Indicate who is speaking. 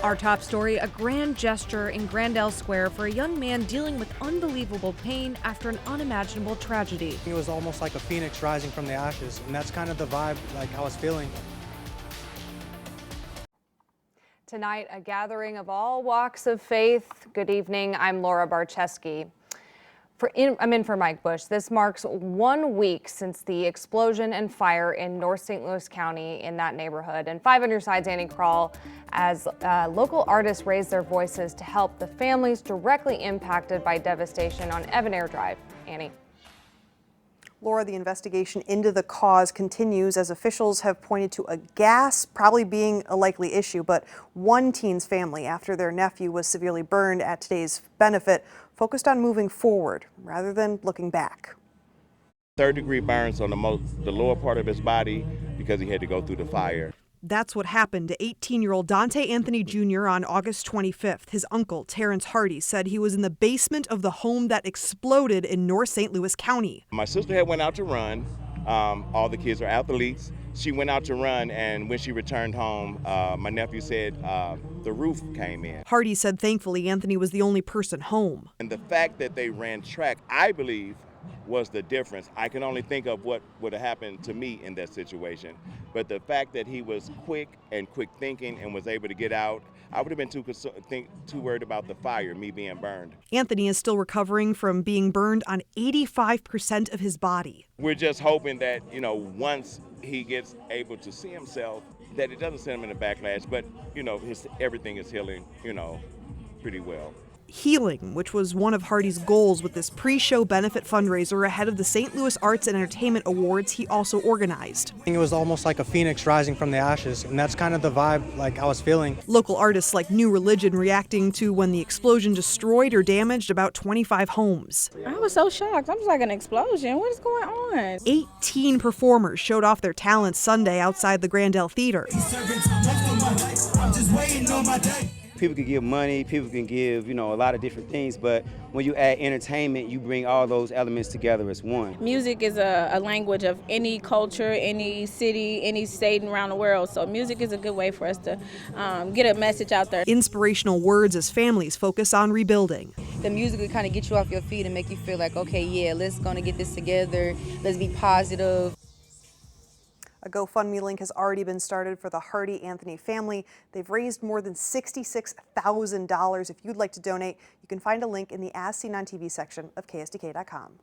Speaker 1: Our top story, a grand gesture in Grandel Square for a young man dealing with unbelievable pain after an unimaginable tragedy.
Speaker 2: It was almost like a phoenix rising from the ashes, and that's kind of the vibe like I was feeling.
Speaker 3: Tonight, a gathering of all walks of faith. Good evening, I'm Laura Barcheski. I'm in for Mike Bush. This marks 1 week since the explosion and fire in North St. Louis County in that neighborhood. And 5 on your side's Annie Krall, as local artists raise their voices to help the families directly impacted by devastation on Evan Aire Drive. Annie.
Speaker 4: Laura, the investigation into the cause continues as officials have pointed to a gas probably being a likely issue, but one teen's family, after their nephew was severely burned at today's benefit, focused on moving forward rather than looking back.
Speaker 5: Third-degree burns on the lower part of his body because he had to go through the fire.
Speaker 4: That's what happened to 18-year-old Dontea Anthony Jr. on August 25th. His uncle, Terrence Hardy, said he was in the basement of the home that exploded in North St. Louis County.
Speaker 5: My sister had went out to run. All the kids are athletes. She went out to run, and when she returned home, my nephew said the roof came in.
Speaker 4: Hardy said thankfully Anthony was the only person home.
Speaker 5: And the fact that they ran track, I believe, was the difference. I can only think of what would have happened to me in that situation. But the fact that he was quick thinking and was able to get out, I would have been too worried about the fire, me being burned.
Speaker 4: Anthony is still recovering from being burned on 85% of his body.
Speaker 5: We're just hoping that, once he gets able to see himself, that it doesn't send him in a backlash, but, everything is healing, pretty well.
Speaker 4: Healing, which was one of Hardy's goals with this pre-show benefit fundraiser ahead of the St. Louis Arts and Entertainment Awards he also organized.
Speaker 2: It was almost like a phoenix rising from the ashes, and that's kind of the vibe like I was feeling.
Speaker 4: Local artists like New Religion reacting to when the explosion destroyed or damaged about 25 homes.
Speaker 6: I was so shocked. I was like, an explosion? What is going on?
Speaker 4: 18 performers showed off their talents Sunday outside the Grandel Theater.
Speaker 7: People can give money, people can give, a lot of different things, but when you add entertainment, you bring all those elements together as one.
Speaker 6: Music is a language of any culture, any city, any state around the world, so music is a good way for us to get a message out there.
Speaker 4: Inspirational words as families focus on rebuilding.
Speaker 8: The music will kind of get you off your feet and make you feel like, okay, yeah, let's gonna get this together, let's be positive.
Speaker 4: A GoFundMe link has already been started for the Hardy Anthony family. They've raised more than $66,000. If you'd like to donate, you can find a link in the As Seen on TV section of KSDK.com.